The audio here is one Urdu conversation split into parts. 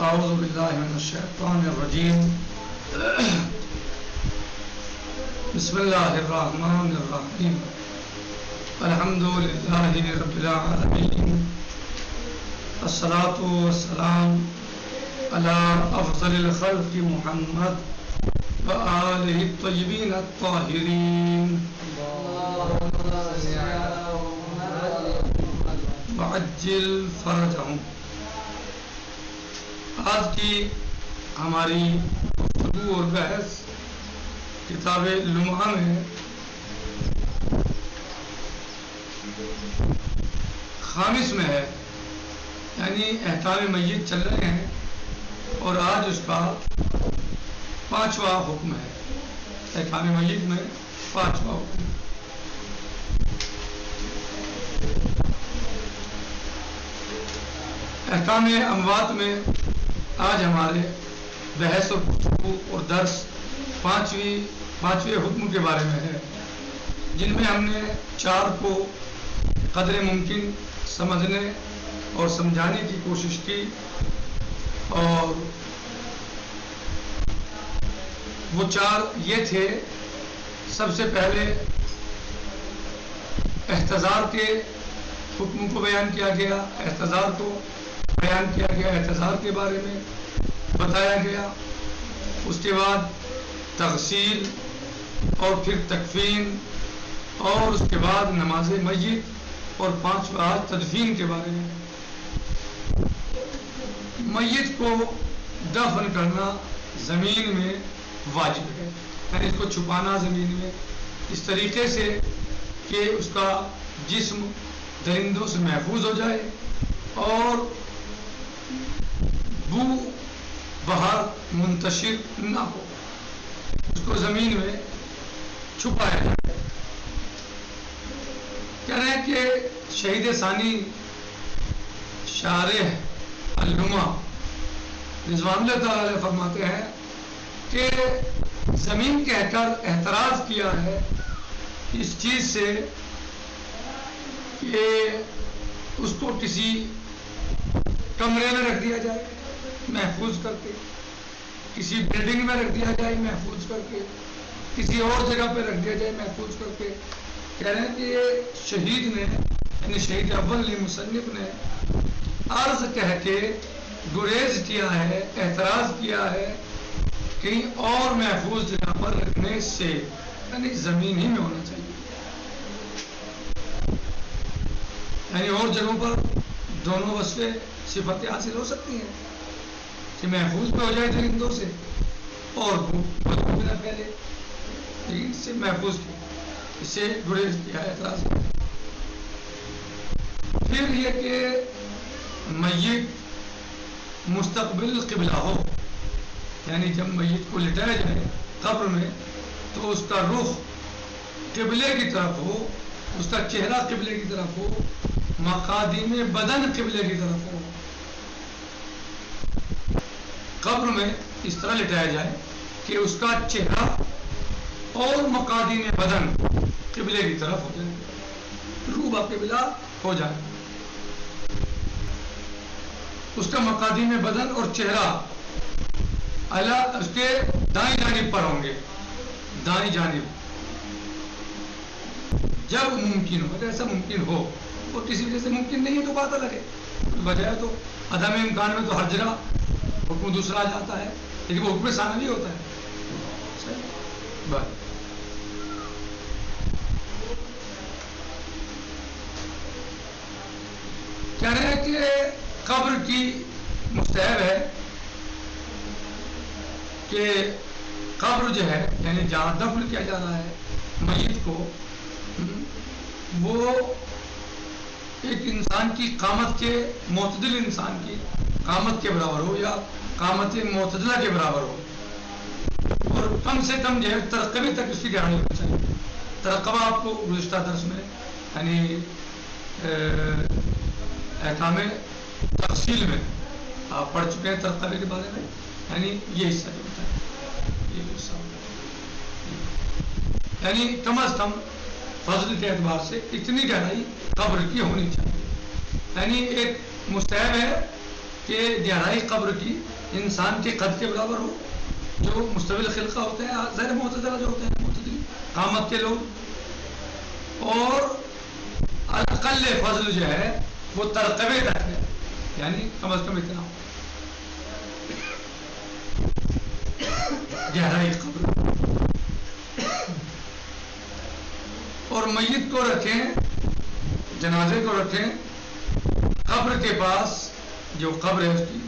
اعوذ باللہ من الشیطان الرجیم بسم اللہ الرحمن الرحیم الحمد للہ رب العالمین الصلاة والسلام علی افضل الخلق محمد وآلہ الطیبین الطاہرین وعجل فرجہم۔ آج کی ہماری گفتگو اور بحث کتاب لمعہ میں خامس میں ہے، یعنی احکام میت چل رہے ہیں اور آج اس کا 5واں حکم ہے۔ احکام میت میں 5واں حکم۔ احکام اموات میں آج ہمارے بحث اور گفتگو اور درس پانچویں حکم کے بارے میں ہے، جن میں ہم نے 4 کو قدر ممکن سمجھنے اور سمجھانے کی کوشش کی، اور وہ 4 یہ تھے۔ سب سے پہلے احتضار کے حکم کو بیان کیا گیا، احتضار کو بیان کیا گیا، احتضار کے بارے میں بتایا گیا۔ اس کے بعد تغسیل اور پھر تکفین، اور اس کے بعد نماز میت، اور 5واں تدفین کے بارے میں۔ میت کو دفن کرنا زمین میں واجب ہے، یعنی اس کو چھپانا زمین میں اس طریقے سے کہ اس کا جسم درندوں سے محفوظ ہو جائے اور بو باہر منتشر نہ ہو، اس کو زمین میں چھپایا جائے۔ کہہ رہے ہیں کہ شہید ثانی شارح اللمع رضوان اللہ تعالی علیہ فرماتے ہیں کہ زمین کہہ کر اعتراض کیا ہے اس چیز سے کہ اس کو کسی کمرے میں رکھ دیا جائے محفوظ کر کے، کسی بلڈنگ میں رکھ دیا جائے محفوظ کر کے، کسی اور جگہ پہ رکھ دیا جائے محفوظ کر کے۔ کہہ رہے ہیں کہ یہ شہید نے، یعنی شہید اول مصنف نے عرض کہہ کے گریز کیا ہے، اعتراض کیا ہے کہیں اور محفوظ جگہ پر رکھنے سے، یعنی زمین ہی میں ہونا چاہیے۔ یعنی اور جگہوں پر دونوں وصفیں صفتیں حاصل ہو سکتی ہیں کہ محفوظ بھی ہو جائے درندوں سے اور بدبو بھی نہ پھیلے، لیکن اس سے محفوظ کیا، اس سے گریز کیا ہے، اعتراض کیا۔ پھر یہ کہ میت مستقبل قبلہ ہو، یعنی جب میت کو لٹایا جائے قبر میں تو اس کا رخ قبلے کی طرف ہو، اس کا چہرہ قبلے کی طرف ہو، مقادیم بدن قبلے کی طرف ہو۔ قبر میں اس طرح لٹایا جائے کہ اس کا چہرہ اور مقادیم بدن قبلے کی طرف ہو جائے، روبہ قبلہ ہو جائے۔ اس کا مقادیم بدن اور چہرہ اس کے دائیں جانب پر ہوں گے، دائیں جانب، جب ممکن ہو، ایسا ممکن ہو، اور کسی وجہ سے ممکن نہیں ہے تو بات الگ ہے، وجہ ہے تو عدم امکان میں تو ہر جگہ حکم دوسرا آ جاتا ہے، لیکن وہ حکم ثانوی ہوتا ہے۔ کہہ رہے ہیں کہ قبر کی مستحب ہے کہ قبر جو ہے، یعنی جہاں دفن کیا جا رہا ہے میت کو، وہ ایک انسان کی قامت کے، معتدل انسان کی قامت کے برابر ہو یا قامت معتدلہ کے برابر ہو، اور کم سے کم جو ہے ترقبے تک اس کی گہرائی ہونی چاہیے۔ ترقبہ آپ کو گزشتہ درس میں یعنی احکام تفصیل میں آپ پڑھ چکے ہیں ترقبے کے بارے میں، یعنی یہ حصہ جو ہوتا ہے، یہ حصہ یعنی کم از کم فضل کے اعتبار سے اتنی گہرائی قبر کی ہونی چاہیے۔ یعنی ایک مستحب ہے کہ گہرائی قبر کی انسان کے قد کے برابر ہو. جو مستویل خلقہ ہوتے ہیں ظاہر معتدلہ جو ہوتے ہیں معتدل قامت کے لوگ، اور اقل فضل جو ہے وہ ترقبے تک ہے، یعنی کم از کم اتنا گہرائی قبر. اور میت کو رکھیں، جنازے کو رکھیں قبر کے پاس، جو قبر ہے اس کی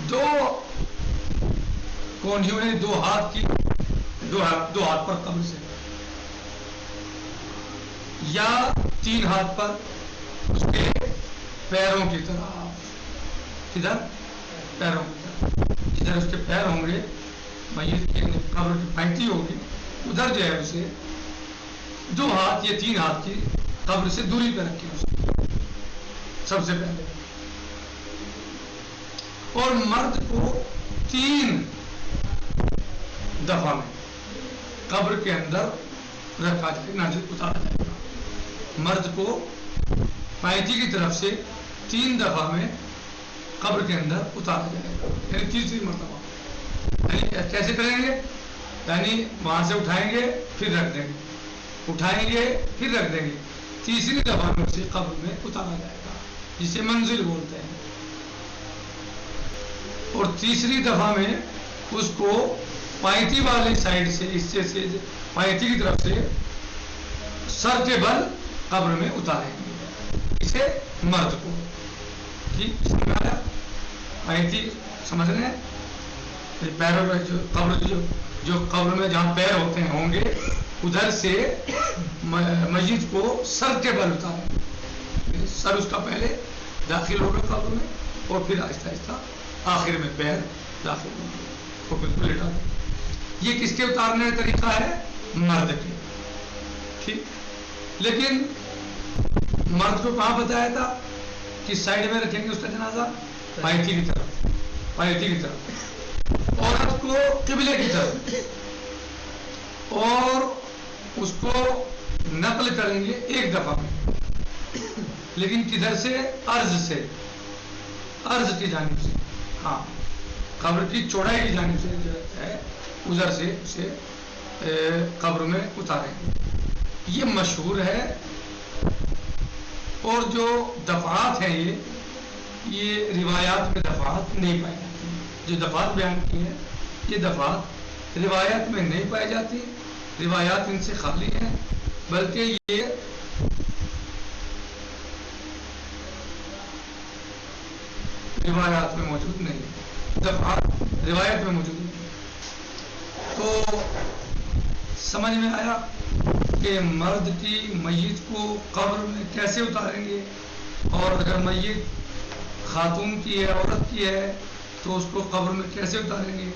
دو کونیوں نے، دو ہاتھ کی، دو ہاتھ پر قبر سے، یا 3 ہاتھ پر اس کے پیروں کی طرف. ادھر پیروں کی طرف، جدھر اس کے پیر ہوں گے میت کی قبر کی پینتی ہوگی، ادھر جو ہے اسے 2 ہاتھ یا 3 ہاتھ کی قبر سے دوری پہ رکھیں اسے سب سے پہلے. اور مرد کو 3 دفعہ میں قبر کے اندر رکھا جائے، نازل اتارا جائے گا. مرد کو پینتی کی طرف سے 3 دفعہ میں قبر کے اندر اتارا جائے گا، یعنی 3 مرتبہ. یعنی کیسے کریں گے؟ یعنی وہاں سے اٹھائیں گے پھر رکھ دیں گے، اٹھائیں گے پھر رکھ دیں گے، 3 دفعہ میں اسے قبر میں اتارا جائے گا، جسے منزل بولتے ہیں. اور 3 دفعہ میں اس کو پینتی والی سائڈ سے، حصے سے، پینتی کی طرف سے سر کے بل قبر میں اتاریں گے اسے مرد کو. ٹھیک اس میں آیا؟ پینتی سمجھ رہے ہیں؟ پیروں میں جو قبر جو قبر میں جہاں پیر ہوتے ہیں ہوں گے، ادھر سے میت کو سر کے بل اتاریں، سر اس کا پہلے داخل ہوگا قبر میں، اور پھر آہستہ آہستہ آخر میں پیر داخل ہوں گے، وہ بالکل لٹا دیں. یہ کس کے اتارنے کا طریقہ ہے؟ مرد کے. ٹھیک، لیکن مرد کو کہاں بتایا تھا کہ سائڈ میں رکھیں گے اس کا جنازہ؟ پینتی کی طرف، پینتی کی طرف. عورت کو قبلے کی طرف، اور اس کو نقل کریں گے 1 دفعہ میں، لیکن کدھر سے؟ عرض سے، عرض کی جانب سے. ہاں، قبر کی چوڑائی کی جانب سے جو ہے ادھر سے اسے قبر میں اتاریں گے. یہ مشہور ہے. اور جو دفعات ہیں یہ روایات میں دفعات نہیں پائی جاتی. جو دفعات بیان کی ہیں یہ دفعات روایات میں نہیں پائی جاتی، روایات ان سے خالی ہیں، بلکہ یہ روایات میں موجود نہیں، دفعات روایت میں موجود نہیں. تو سمجھ میں آیا کہ مرد کی میت کو قبر میں کیسے اتاریں گے، اور اگر میت خاتون کی ہے، عورت کی ہے، تو اس کو قبر میں کیسے اتاریں گے.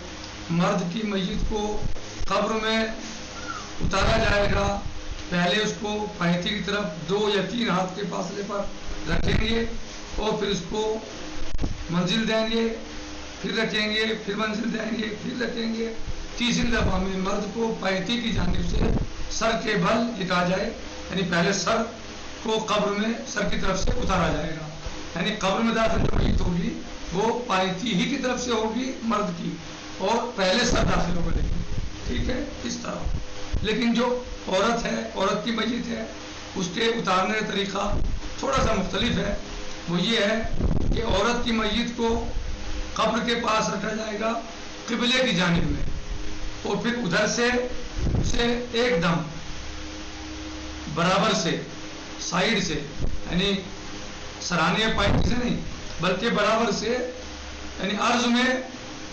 مرد کی میت کو قبر میں اتارا جائے گا، پہلے اس کو پینتی کی طرف 2 یا 3 ہاتھ کے فاصلے پر رکھیں گے، اور پھر اس کو منزل دیں گے، پھر رکھیں گے، پھر منزل دیں گے، پھر رکھیں گے. 3 دفعہ میں مرد کو پینتی کی جانب سے سر کے بل لٹا جائے، یعنی پہلے سر کو قبر میں سر کی طرف سے اتارا جائے گا. یعنی قبر میں داخل جو میت ہوگی وہ پینتی ہی کی طرف سے ہوگی مرد کی، اور پہلے سر داخل ہوگا. لیکن ٹھیک ہے اس طرح. لیکن جو عورت ہے، عورت کی میت ہے، اس کے اتارنے کا طریقہ تھوڑا سا مختلف ہے. وہ یہ ہے کہ عورت کی میت کو قبر کے پاس رکھا جائے گا قبلے کی جانب میں، اور پھر ادھر سے اسے ایک دم برابر سے، سائیڈ سے، یعنی سرانے پینتی سے نہیں بلکہ برابر سے، یعنی عرض میں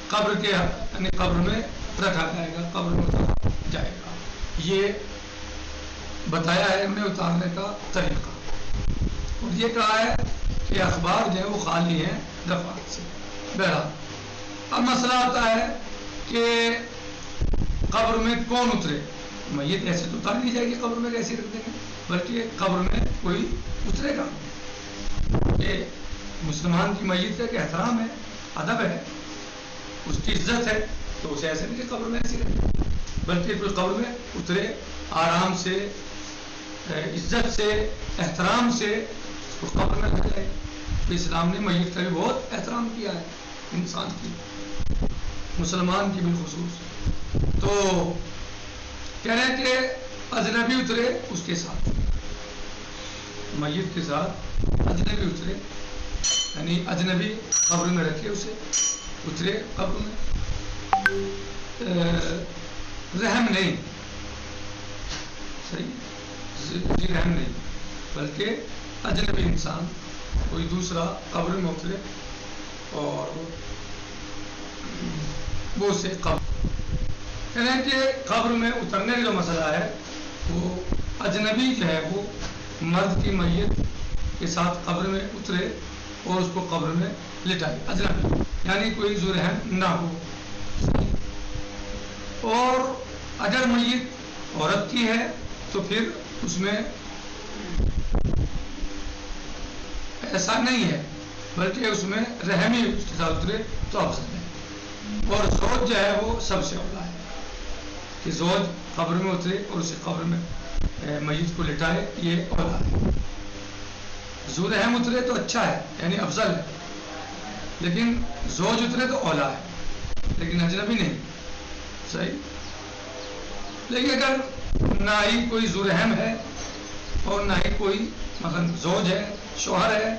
قبر کے، یعنی قبر میں رکھا جائے گا، قبر میں اتارا جائے گا. یہ بتایا ہے ہم نے اتارنے کا طریقہ. اور یہ کہا ہے کہ اخبار جو ہیں وہ خالی ہیں دفعات سے. بہرحال اب مسئلہ آتا ہے کہ قبر میں کون اترے. میت ایسے تو اتار نہیں جائے گی قبر میں، کیسے رکھ دیں گے، بلکہ قبر میں کوئی اترے گا. یہ مسلمان کی میت کا احترام ہے، ادب ہے، اس کی عزت ہے، تو اسے ایسے نہیں کہ قبر میں ایسی رکھے، بلکہ کوئی قبر میں اترے، آرام سے، عزت سے، احترام سے اس کو قبر میں رکھا جائے. اسلام نے میت کا بھی بہت احترام حرام کیا ہے انسان کی، مسلمان کی بالخصوص. تو کہہ رہے ہیں کہ اجنبی اترے اس کے ساتھ، میت کے ساتھ اجنبی اترے، یعنی اجنبی قبر میں رکھے اسے، اترے قبر میں، رحم نہیں، صحیح رحم نہیں، بلکہ اجنبی انسان کوئی دوسرا قبر میں اترے اور وہ اسے قبر، یعنی کہ قبر میں اترنے کا جو مسئلہ ہے وہ اجنبی جو ہے وہ مرد کی میت کے ساتھ قبر میں اترے اور اس کو قبر میں لٹائے، اجنبی یعنی کوئی ذو رحم نہ ہو. اور اگر میت عورت کی ہے تو پھر اس میں ایسا نہیں ہے، بلکہ اس میں رحم ہی اس کے ساتھ اترے تو افضل ہے. اور زوج جو ہے وہ سب سے اولا ہے کہ زوج قبر میں اترے اور اسے قبر میں میت کو لٹائے، یہ اولا ہے. ذو رحم اترے تو اچھا ہے، یعنی افضل ہے، لیکن زوج اترے تو اولا ہے، لیکن اجنبی نہیں. صحیح. لیکن اگر نہ ہی کوئی ذو رحم ہے اور نہ ہی کوئی مثلا زوج ہے، شوہر ہے،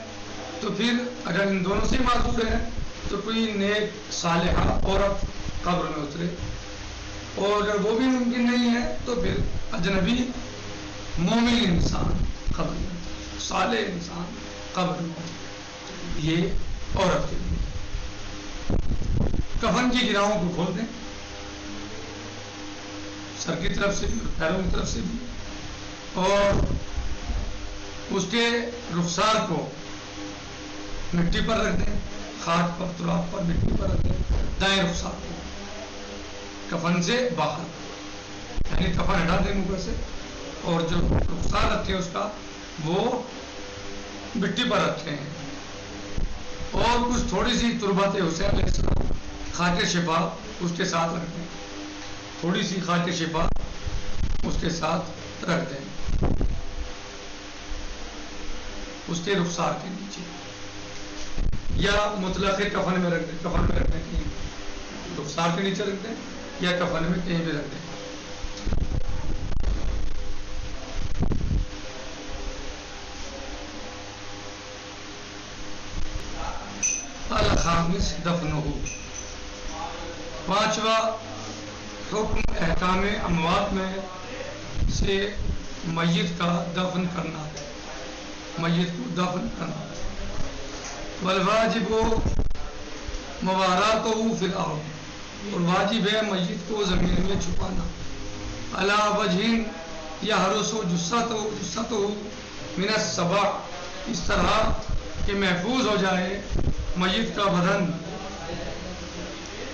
تو پھر اگر ان دونوں سے معذور ہے تو کوئی نیک صالحہ عورت قبر میں اترے، اور اگر وہ بھی ممکن نہیں ہے تو پھر اجنبی مومن انسان قبر میں، صالح انسان قبر میں، یہ عورت کے لیے. کفن کی گراؤں کو کھول دیں، سر کی طرف سے بھی پیروں کی طرف سے بھی، اور اس کے رخسار کو مٹی پر رکھ دیں، خاک پر، تراب پر، مٹی پر رکھ دیں، دائیں رخسار کو کفن سے باہر، یعنی کفن ہٹا دیں اوپر سے، اور جو رخسار رکھے اس کا وہ مٹی پر رکھتے ہیں، اور کچھ تھوڑی سی تربت حسین علیہ السلام خاک شفا اس کے ساتھ رکھ دیں، تھوڑی سی خاک شفا اس کے ساتھ رکھ دیں، اس کے رخسار کے نیچے، یا مطلق کفن میں رکھ دیں، کفن میں رکھنے کی رخسار کے نیچے رکھ دیں، یا کفن میں کہیں بھی رکھ دیں. الخامس دفنہ، پانچواں حکم احکام اموات میں سے میت کا دفن کرنا، میت کو دفن کرنا. والواجب مواراتہ فی الارض، اور واجب ہے میت کو زمین میں چھپانا. علی وجہ یحرس جثتہ من السبع، اس طرح کہ محفوظ ہو جائے میت کا بدن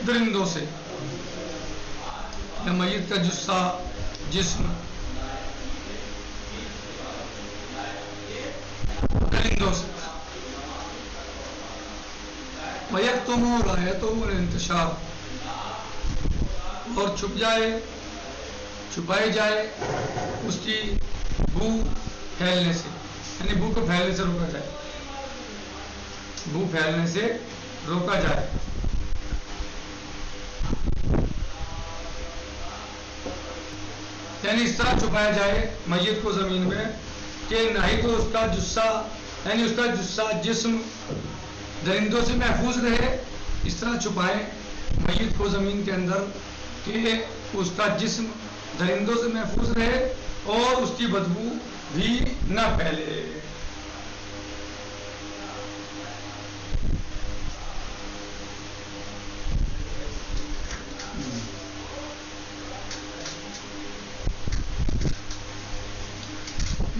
درندوں سے، یا میت کا جثہ، جسم درندوں سے. وَيَكْتُمُ رَائِحَتَهُ الْانْتِشَارَ، اور چھپ جائے، چھپائی جائے اس کی بو پھیلنے سے، یعنی بو کو پھیلنے سے روکا جائے، بو پھیلنے سے روکا جائے. یعنی اس طرح چھپایا جائے میت کو زمین میں کہ نہ ہی تو اس کا جثہ، یعنی اس کا جثہ، جسم درندوں سے محفوظ رہے، اس طرح چھپائیں میت کو زمین کے اندر کہ اس کا جسم درندوں سے محفوظ رہے اور اس کی بدبو بھی نہ پھیلے.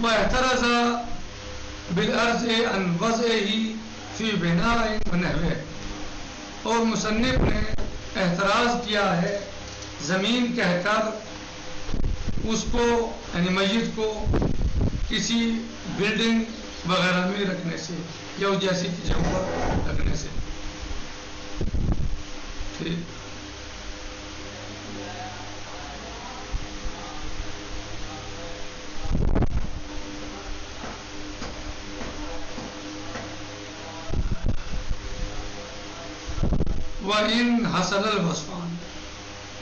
وَاعْتَرَضَ بِالْأَرْضِ عَنْ وَضْعِهِ فِي بِنَاءٍ وَنَحْوِهِ، اور مصنف نے اعتراض کیا ہے زمین کہہ کر اس کو، یعنی میت کو کسی بلڈنگ وغیرہ میں رکھنے سے یا اس جیسی جگہ پر رکھنے سے. ٹھیک. وَإِنْ حَصَلَ الْوَصْفَانِ،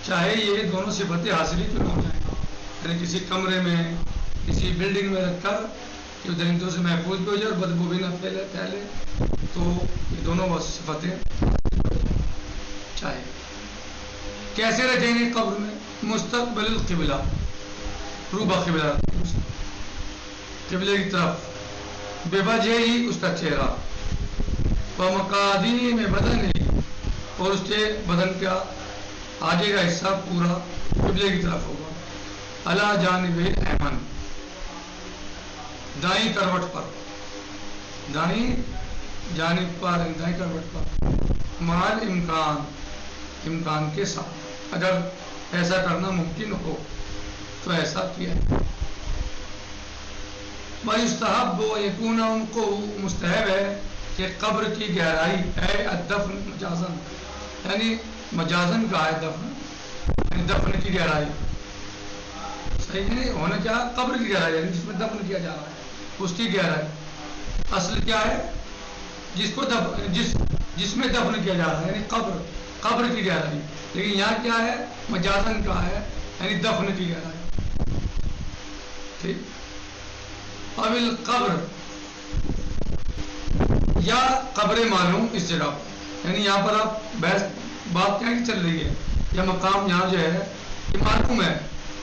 چاہے یہ دونوں صفتیں حاصل کیوں نہ ہو جائیں، یعنی کسی کمرے میں کسی بلڈنگ میں رکھ کر کہ درندوں سے محفوظ بھی ہو جائے اور بدبو بھی نہ پھیلے تو یہ دونوں صفتیں چاہے کیسے رکھیں گے قبر میں؟ مستقبل القبلہ، روبہ قبلہ، قبلے کی طرف، بے وجہ ہی اس کا چہرہ، ومقادیم بدن ہی، اور اس کے بدن کا آگے کا حصہ پورا قبلے کی طرف ہوگا، علی جانب ایمن، دائیں کروٹ پر، دائیں جانب پر، دائیں کروٹ پر، مال امکان کے ساتھ، اگر ایسا کرنا ممکن ہو تو ایسا کیا ہے۔ وَيُسْتَحَبُّ يَكُونَ، ان کو مستحب ہے کہ قبر کی گہرائی ہے الدفن مجازن، یعنی مجازن کا ہے دفن، یعنی دفن کی گہرائی، صحیح نہیں ہونا کیا؟ قبر کی گہرائی، یعنی جس میں دفن کیا جا رہا ہے اس کی گہرائی، اصل کیا ہے؟ جس میں دفن کیا جا رہا ہے، یعنی قبر کی گہرائی، لیکن یہاں کیا ہے؟ مجازن کا ہے، یعنی دفن کی گہرائی، ٹھیک۔ اب القبر، یا قبر معلوم اس جگہ، یعنی یہاں پر آپ بات کیا چل رہی ہے، یا مقام یہاں جو ہے یہ معلوم ہے،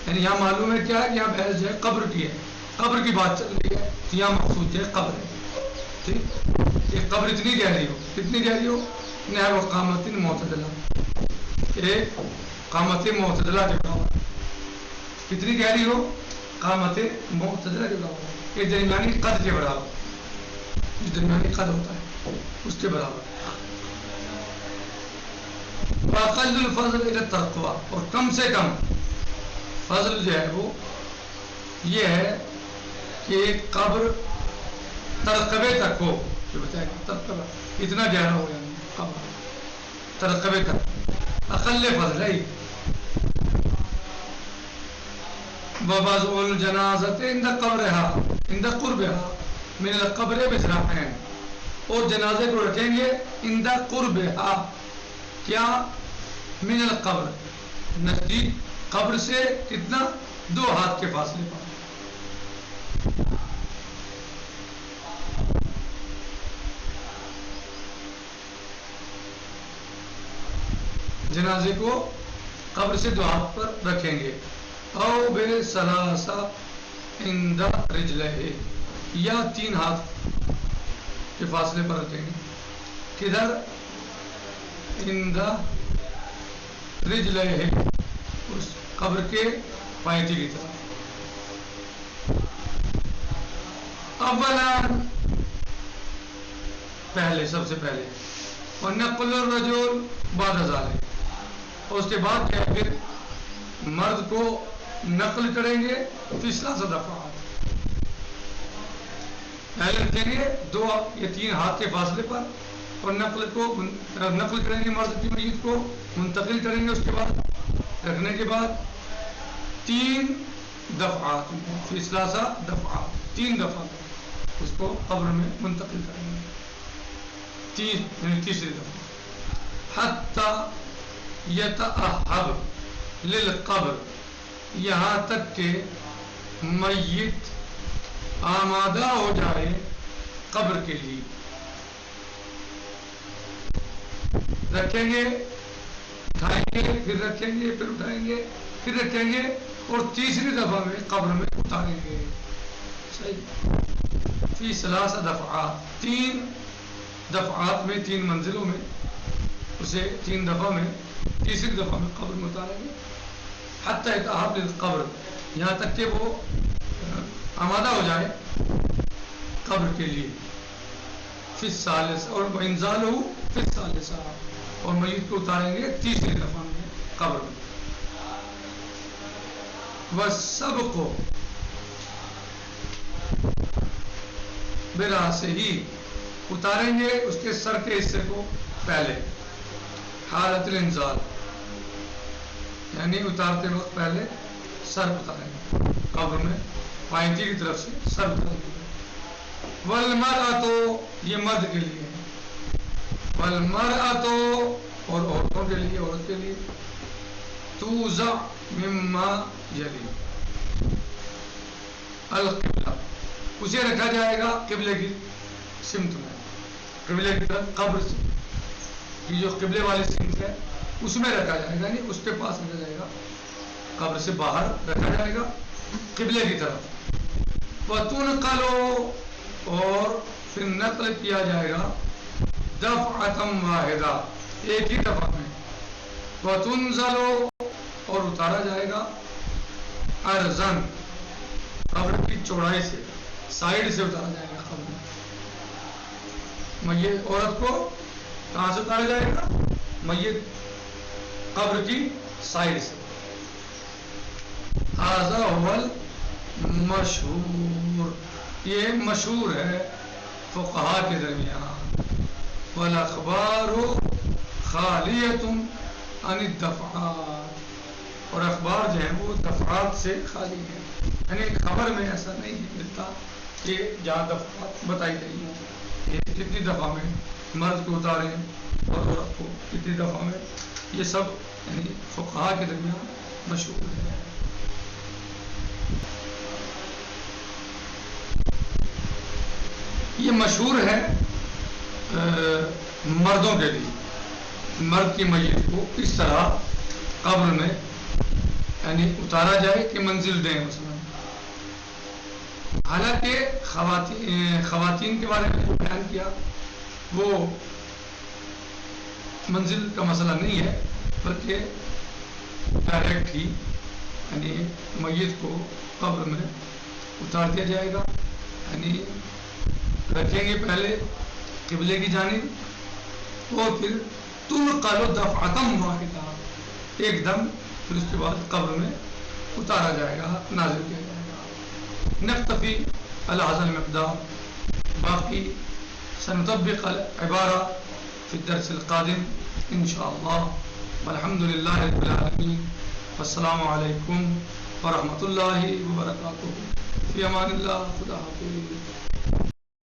یعنی یہاں معلوم ہے کیا ہے کہ یہاں بحث جو ہے قبر کی ہے، قبر کی بات چل رہی ہے، یہاں مقصود جو ہے قبر ہے، ٹھیک۔ یہ قبر اتنی گہری ہو، کتنی گہری ہو؟ نحو قامت معتدلہ، ایک قامت معتدلہ کے برابر، کتنی گہری ہو؟ قامت معتدلہ کے برابر، یہ درمیانی قد کے برابر، جو درمیانی قد ہوتا ہے اس کے برابر۔ وَأَقَلُّ الْفَضْلِ إِلَى التَّقْوَىٰ، اور کم سے کم فضل جو ہے وہ یہ ہے کہ قبر ترقبے تک ہو، جو بتایا کہ ترقبہ اتنا گہرا ہو، یعنی قبر ترقبے تک، اقل فضل ہے۔ وَوَضْعُ الْجَنَازَةِ عِنْدَ قَبْرِهَا عِنْدَ قُرْبِهَا مِنَ الْقَبْرِ بِذْرَاعَيْنِ، اور جنازے کو رکھیں گے عِنْدَ قُرْبِهَا، کیا؟ من القبر، نزدیک قبر سے، کتنا؟ 2 ہاتھ کے فاصلے پر، جنازے کو قبر سے 2 ہاتھ پر رکھیں گے، او بِثَلَاثَ عِنْدَ رِجْلَيْهِ، یا 3 ہاتھ کے فاصلے پر رکھیں گے، کدھر؟ عِنْدَ رِجْلَيْهِ، اس قبر کے پائیتی کی طرف۔ اولا، پہلے، سب سے پہلے، وَنَقْلُ الرَّجُلِ بَعْدَ ذَلِكَ، اور اس کے بعد کیا؟ پھر مرد کو نقل کریں گے فی 3 دفعات، پہلے رکھیں گے 2 یا 3 ہاتھ کے فاصلے پر، اور نقل کریں گے مرد کی میت کو، منتقل کریں گے اس کے بعد، رکھنے کے بعد 3 دفعات، فی 3 دفعات، 3 دفعہ اس کو قبر میں منتقل کریں گے، یعنی تیسری دفعہ، حتی یتأہب للقبر، یہاں تک کہ میت آمادہ ہو جائے قبر کے لیے، رکھیں گے، اٹھائیں گے، پھر رکھیں گے، پھر اٹھائیں گے، پھر رکھیں گے، اور تیسری دفعہ میں قبر میں اتاریں گے، صحیح، فی 3 دفعات، 3 دفعات میں، 3 منزلوں میں، اسے 3 دفعہ میں، تیسری دفعہ میں قبر میں اتاریں گے، حتی یتأہب للقبر، یہاں تک کہ وہ آمادہ ہو جائے قبر کے لیے، فی الثالث، اور انزالہ فی الثالث، اور میت کو اتاریں گے تیسری دفعہ میں قبر میں۔ وَالسَّبْقُ بِرَأْسِهِ، اتاریں گے اس کے سر کے حصے کو پہلے، حالت الانزال، یعنی اتارتے وقت پہلے سر اتاریں گے قبر میں، پائنتی کی طرف سے سر اتاریں گے۔ وَالْمَرْأَةُ، یہ مرد کے لیے، وَالْمَرْأَةُ اور عورتوں کے لیے، عورت کے لیے توزع مما یلی القبلہ، اسے رکھا جائے گا قبلے کی سمت میں، قبلے کی طرف، قبر سے یہ جو قبلے والی سمت ہے اس میں رکھا جائے گا، یعنی اس کے پاس رکھا جائے گا، قبر سے باہر رکھا جائے گا قبلے کی طرف۔ وَتُنْقَلُ، اور پھر نقل کیا جائے گا دفعۃ واحدہ، ایک ہی دفعہ میں، وَتُنْزَلُ، اور اتارا جائے گا عرضاً، قبر کی چوڑائی سے، سائڈ سے اتارا جائے گا قبر میں۔ میت عورت کو کہاں سے اتارا جائے گا؟ میت قبر کی سائڈ سے۔ ھذا ھو المشہور، یہ مشہور ہے فقہاء کے درمیان۔ والاخبار خالیۃ عن الدفعات، اور اخبار جو ہیں وہ دفعات سے خالی ہیں، یعنی خبر میں ایسا نہیں ملتا کہ جہاں دفعات بتائی گئی ہیں، یہ کتنی دفعہ میں مرد کو اتاریں اور عورت کو کتنی دفعہ میں، یہ سب یعنی فقہاء کے درمیان مشہور ہے۔ یہ مشہور ہے مردوں کے لیے، مرد کی میت کو اس طرح قبر میں یعنی اتارا جائے کہ منزل دیں مثلا۔ حالانکہ خواتین کے بارے میں جو بیان کیا وہ منزل کا مسئلہ نہیں ہے، بلکہ ڈائریکٹ ہی یعنی میت کو قبر میں اتار دیا جائے گا، یعنی رکھیں گے پہلے قبلے کی جانب، اور پھر تنقل دفعۃ واحدہ، ایک دم، پھر اس کے بعد قبر میں اتارا جائے گا، نازل کیا جائے گا۔ نکتفی علی ھذا المقدار، باقی سنطبق العبارہ فی الدرس القادم انشاءاللہ، والحمد للہ رب العالمین، والسلام علیکم ورحمۃ اللہ وبرکاتہ، فی امان اللہ، خدا حافظ۔